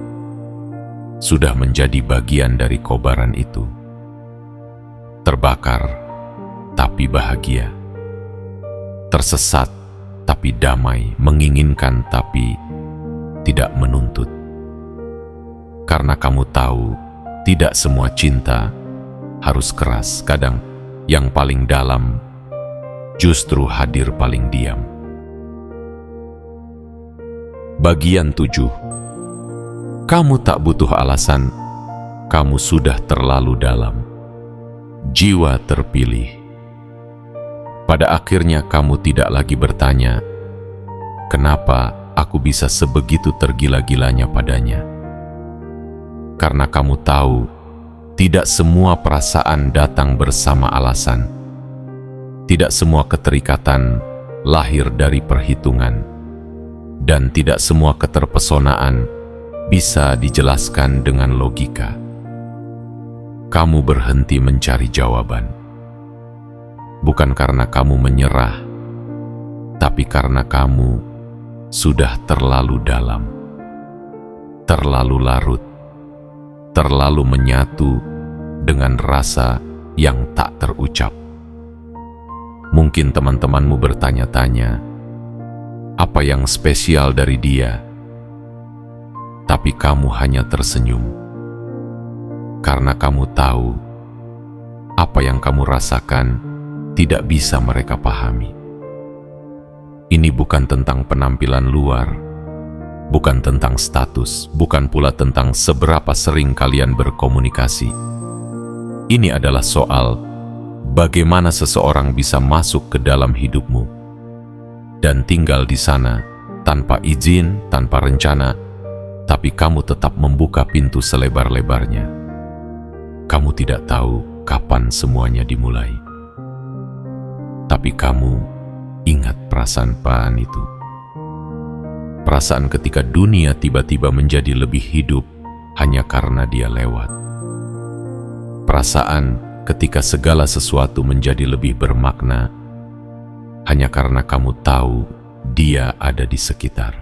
sudah menjadi bagian dari kobaran itu. Terbakar, tapi bahagia. Tersesat, tapi damai. Menginginkan, tapi tidak menuntut. Karena kamu tahu, tidak semua cinta harus keras. Kadang yang paling dalam justru hadir paling diam. Bagian 7. Kamu tak butuh alasan, kamu sudah terlalu dalam. Jiwa terpilih. Pada akhirnya kamu tidak lagi bertanya, kenapa aku bisa sebegitu tergila-gilanya padanya. Karena kamu tahu, tidak semua perasaan datang bersama alasan. Tidak semua keterikatan lahir dari perhitungan. Dan tidak semua keterpesonaan bisa dijelaskan dengan logika. Kamu berhenti mencari jawaban. Bukan karena kamu menyerah, tapi karena kamu sudah terlalu dalam, terlalu larut, terlalu menyatu dengan rasa yang tak terucap. Mungkin teman-temanmu bertanya-tanya, apa yang spesial dari dia? Tapi kamu hanya tersenyum, karena kamu tahu apa yang kamu rasakan tidak bisa mereka pahami. Ini bukan tentang penampilan luar, bukan tentang status, bukan pula tentang seberapa sering kalian berkomunikasi. Ini adalah soal bagaimana seseorang bisa masuk ke dalam hidupmu dan tinggal di sana tanpa izin, tanpa rencana, tapi kamu tetap membuka pintu selebar-lebarnya. Kamu tidak tahu kapan semuanya dimulai, tapi kamu ingat perasaan itu. Perasaan ketika dunia tiba-tiba menjadi lebih hidup hanya karena dia lewat. Perasaan ketika segala sesuatu menjadi lebih bermakna hanya karena kamu tahu dia ada di sekitar.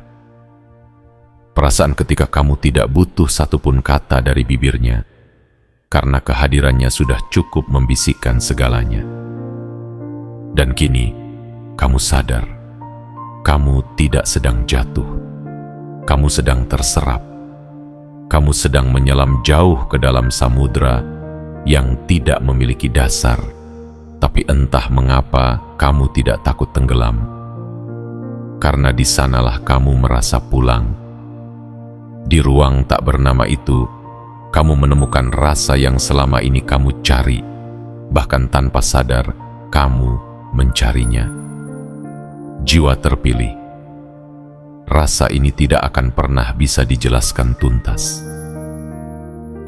Perasaan ketika kamu tidak butuh satupun kata dari bibirnya, karena kehadirannya sudah cukup membisikkan segalanya. Dan kini, kamu sadar, kamu tidak sedang jatuh, kamu sedang terserap, kamu sedang menyelam jauh ke dalam samudra yang tidak memiliki dasar. Tapi entah mengapa kamu tidak takut tenggelam, karena di sanalah kamu merasa pulang. Di ruang tak bernama itu, kamu menemukan rasa yang selama ini kamu cari, bahkan tanpa sadar kamu mencarinya. Jiwa terpilih. Rasa ini tidak akan pernah bisa dijelaskan tuntas.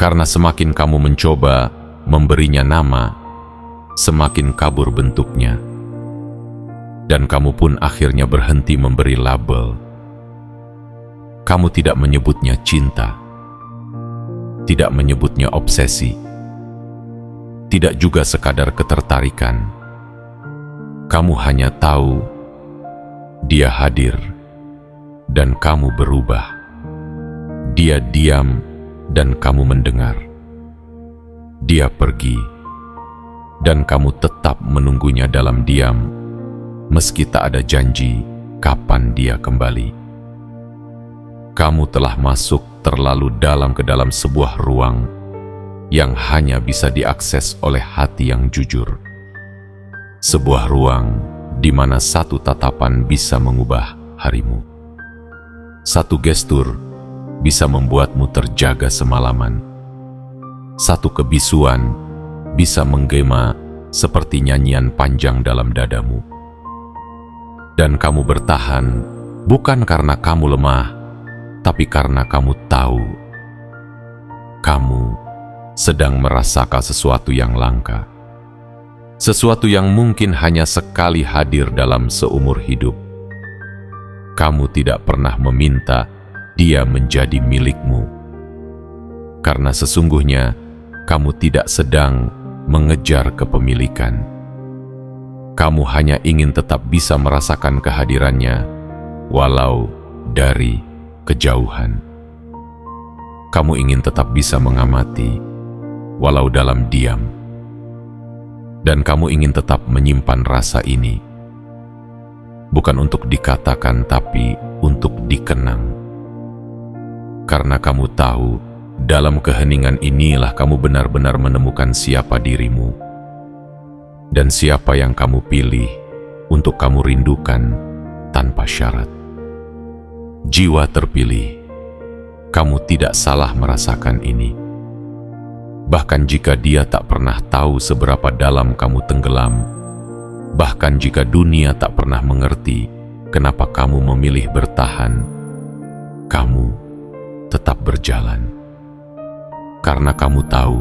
Karena semakin kamu mencoba memberinya nama, semakin kabur bentuknya. Dan kamu pun akhirnya berhenti memberi label. Kamu tidak menyebutnya cinta, tidak menyebutnya obsesi, tidak juga sekadar ketertarikan. Kamu hanya tahu dia hadir dan kamu berubah. Dia diam dan kamu mendengar. Dia pergi dan kamu tetap menunggunya dalam diam, meski tak ada janji kapan dia kembali. Kamu telah masuk terlalu dalam ke dalam sebuah ruang yang hanya bisa diakses oleh hati yang jujur. Sebuah ruang di mana satu tatapan bisa mengubah harimu. Satu gestur bisa membuatmu terjaga semalaman. Satu kebisuan bisa menggema seperti nyanyian panjang dalam dadamu. Dan kamu bertahan bukan karena kamu lemah, tapi karena kamu tahu kamu sedang merasakan sesuatu yang langka. Sesuatu yang mungkin hanya sekali hadir dalam seumur hidup. Kamu tidak pernah meminta dia menjadi milikmu. Karena sesungguhnya kamu tidak sedang mengejar kepemilikan. Kamu hanya ingin tetap bisa merasakan kehadirannya, walau dari kejauhan. Kamu ingin tetap bisa mengamati, walau dalam diam. Dan kamu ingin tetap menyimpan rasa ini, bukan untuk dikatakan, tapi untuk dikenang. Karena kamu tahu, dalam keheningan inilah kamu benar-benar menemukan siapa dirimu dan siapa yang kamu pilih untuk kamu rindukan tanpa syarat. Jiwa terpilih, kamu tidak salah merasakan ini. Bahkan jika dia tak pernah tahu seberapa dalam kamu tenggelam, bahkan jika dunia tak pernah mengerti kenapa kamu memilih bertahan, kamu tetap berjalan. Karena kamu tahu,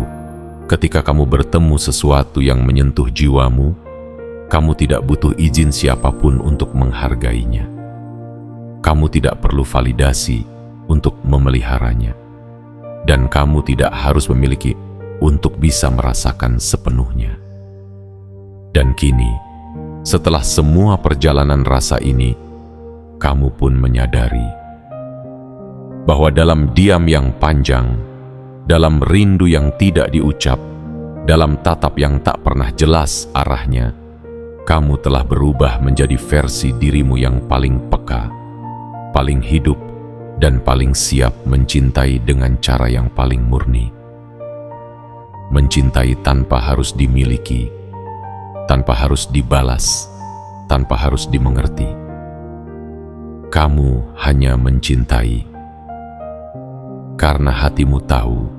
ketika kamu bertemu sesuatu yang menyentuh jiwamu, kamu tidak butuh izin siapapun untuk menghargainya. Kamu tidak perlu validasi untuk memeliharanya. Dan kamu tidak harus memiliki untuk bisa merasakan sepenuhnya. Dan kini, setelah semua perjalanan rasa ini, kamu pun menyadari bahwa dalam diam yang panjang, dalam rindu yang tidak diucap, dalam tatap yang tak pernah jelas arahnya, kamu telah berubah menjadi versi dirimu yang paling peka, paling hidup, dan paling siap mencintai dengan cara yang paling murni. Mencintai tanpa harus dimiliki, tanpa harus dibalas, tanpa harus dimengerti. Kamu hanya mencintai karena hatimu tahu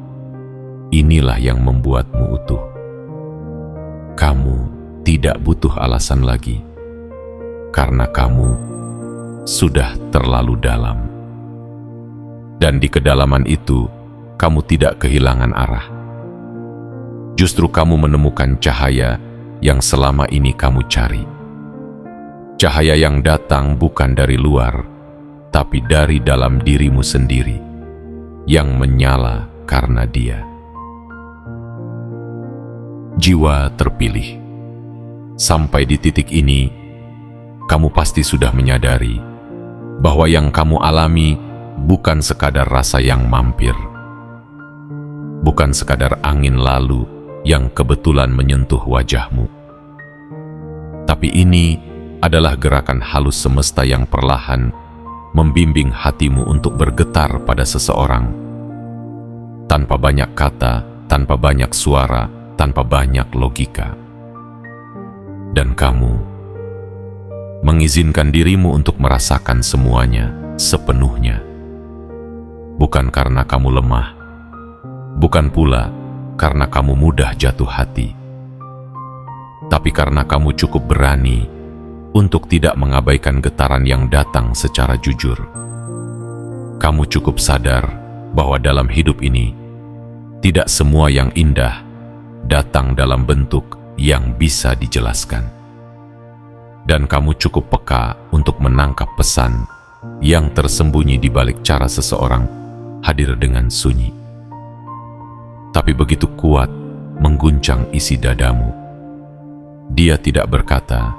inilah yang membuatmu utuh. Kamu tidak butuh alasan lagi, karena kamu sudah terlalu dalam. Dan di kedalaman itu, kamu tidak kehilangan arah. Justru kamu menemukan cahaya yang selama ini kamu cari. Cahaya yang datang bukan dari luar, tapi dari dalam dirimu sendiri, yang menyala karena Dia. Jiwa terpilih. Sampai di titik ini, kamu pasti sudah menyadari bahwa yang kamu alami bukan sekadar rasa yang mampir, bukan sekadar angin lalu yang kebetulan menyentuh wajahmu, tapi ini adalah gerakan halus semesta yang perlahan membimbing hatimu untuk bergetar pada seseorang, tanpa banyak kata, tanpa banyak suara, tanpa banyak logika. Dan kamu mengizinkan dirimu untuk merasakan semuanya sepenuhnya. Bukan karena kamu lemah, bukan pula karena kamu mudah jatuh hati, tapi karena kamu cukup berani untuk tidak mengabaikan getaran yang datang secara jujur. Kamu cukup sadar bahwa dalam hidup ini, tidak semua yang indah datang dalam bentuk yang bisa dijelaskan. Dan kamu cukup peka untuk menangkap pesan yang tersembunyi di balik cara seseorang hadir dengan sunyi, tapi begitu kuat mengguncang isi dadamu. Dia tidak berkata,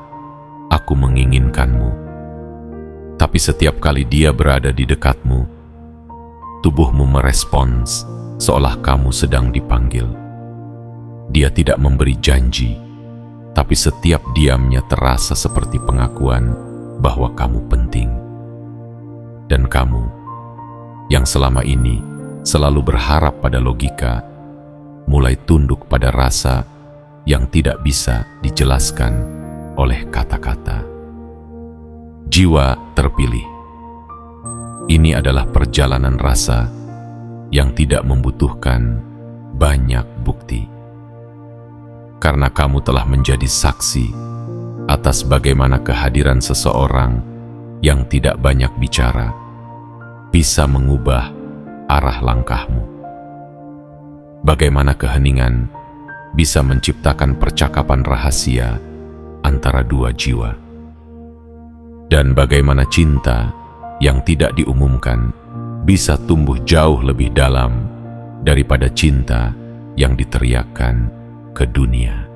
"Aku menginginkanmu," tapi setiap kali dia berada di dekatmu, tubuhmu merespons seolah kamu sedang dipanggil. Dia tidak memberi janji, tapi setiap diamnya terasa seperti pengakuan bahwa kamu penting. Dan kamu yang selama ini selalu berharap pada logika, mulai tunduk pada rasa yang tidak bisa dijelaskan oleh kata-kata. Jiwa terpilih. Ini adalah perjalanan rasa yang tidak membutuhkan banyak bukti. Karena kamu telah menjadi saksi atas bagaimana kehadiran seseorang yang tidak banyak bicara bisa mengubah arah langkahmu. Bagaimana keheningan bisa menciptakan percakapan rahasia antara dua jiwa. Dan bagaimana cinta yang tidak diumumkan bisa tumbuh jauh lebih dalam daripada cinta yang diteriakkan ke dunia.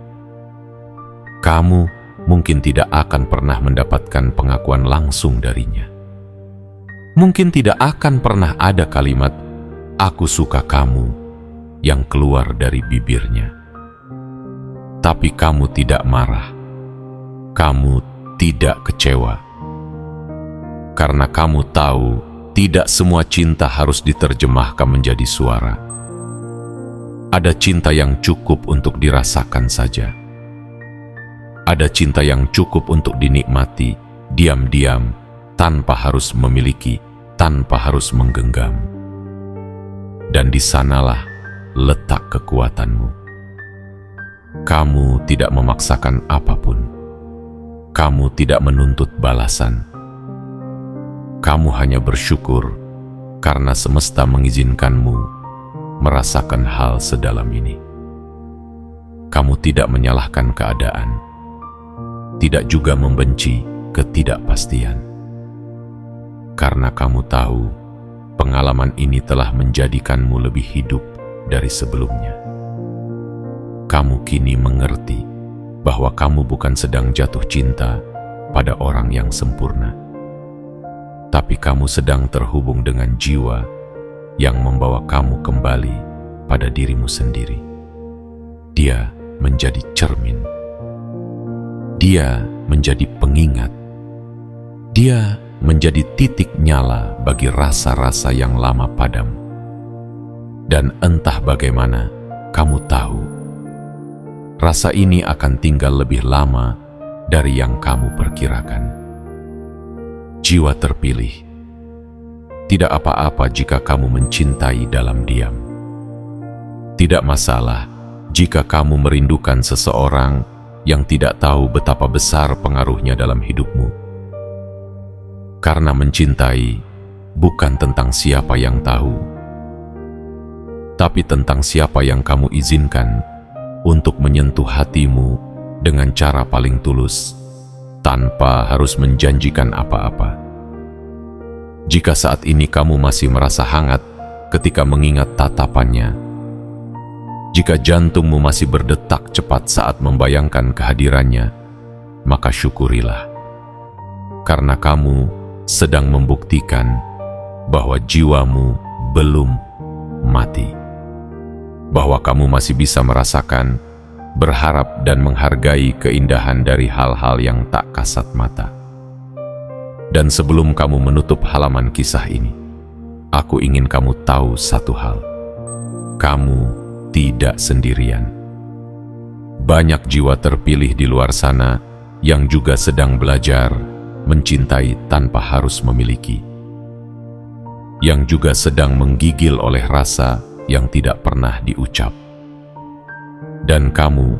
Kamu mungkin tidak akan pernah mendapatkan pengakuan langsung darinya. Mungkin tidak akan pernah ada kalimat "aku suka kamu" yang keluar dari bibirnya. Tapi kamu tidak marah. Kamu tidak kecewa. Karena kamu tahu tidak semua cinta harus diterjemahkan menjadi suara. Ada cinta yang cukup untuk dirasakan saja. Ada cinta yang cukup untuk dinikmati diam-diam, tanpa harus memiliki, tanpa harus menggenggam. Dan di sanalah letak kekuatanmu. Kamu tidak memaksakan apapun. Kamu tidak menuntut balasan. Kamu hanya bersyukur karena semesta mengizinkanmu merasakan hal sedalam ini. Kamu tidak menyalahkan keadaan, tidak juga membenci ketidakpastian. Karena kamu tahu, pengalaman ini telah menjadikanmu lebih hidup dari sebelumnya. Kamu kini mengerti bahwa kamu bukan sedang jatuh cinta pada orang yang sempurna, tapi kamu sedang terhubung dengan jiwa yang membawa kamu kembali pada dirimu sendiri. Dia menjadi cermin. Dia menjadi pengingat. Dia menjadi titik nyala bagi rasa-rasa yang lama padam. Dan entah bagaimana, kamu tahu, rasa ini akan tinggal lebih lama dari yang kamu perkirakan. Jiwa terpilih, tidak apa-apa jika kamu mencintai dalam diam. Tidak masalah jika kamu merindukan seseorang yang tidak tahu betapa besar pengaruhnya dalam hidupmu. Karena mencintai bukan tentang siapa yang tahu, tapi tentang siapa yang kamu izinkan untuk menyentuh hatimu dengan cara paling tulus, tanpa harus menjanjikan apa-apa. Jika saat ini kamu masih merasa hangat ketika mengingat tatapannya, jika jantungmu masih berdetak cepat saat membayangkan kehadirannya, maka syukurilah. Karena kamu sedang membuktikan bahwa jiwamu belum mati. Bahwa kamu masih bisa merasakan, berharap dan menghargai keindahan dari hal-hal yang tak kasat mata. Dan sebelum kamu menutup halaman kisah ini, aku ingin kamu tahu satu hal. Kamu tidak sendirian. Banyak jiwa terpilih di luar sana yang juga sedang belajar mencintai tanpa harus memiliki. Yang juga sedang menggigil oleh rasa yang tidak pernah diucap. Dan kamu,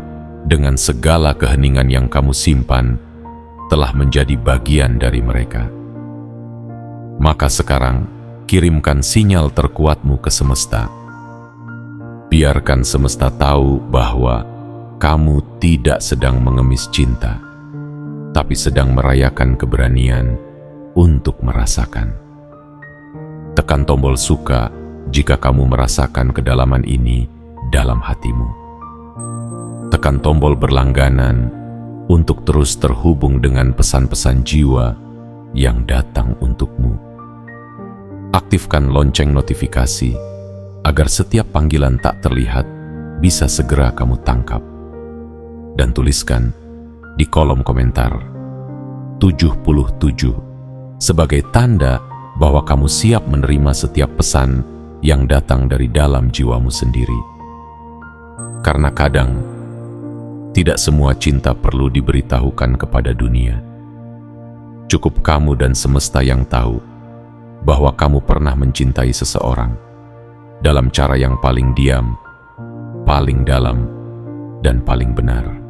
dengan segala keheningan yang kamu simpan, telah menjadi bagian dari mereka. Maka sekarang, kirimkan sinyal terkuatmu ke semesta. Biarkan semesta tahu bahwa kamu tidak sedang mengemis cinta, tapi sedang merayakan keberanian untuk merasakan. Tekan tombol suka jika kamu merasakan kedalaman ini dalam hatimu. Tekan tombol berlangganan untuk terus terhubung dengan pesan-pesan jiwa yang datang untukmu. Aktifkan lonceng notifikasi agar setiap panggilan tak terlihat bisa segera kamu tangkap. Dan tuliskan di kolom komentar 77 sebagai tanda bahwa kamu siap menerima setiap pesan yang datang dari dalam jiwamu sendiri. Karena kadang, tidak semua cinta perlu diberitahukan kepada dunia. Cukup kamu dan semesta yang tahu bahwa kamu pernah mencintai seseorang dalam cara yang paling diam, paling dalam, dan paling benar.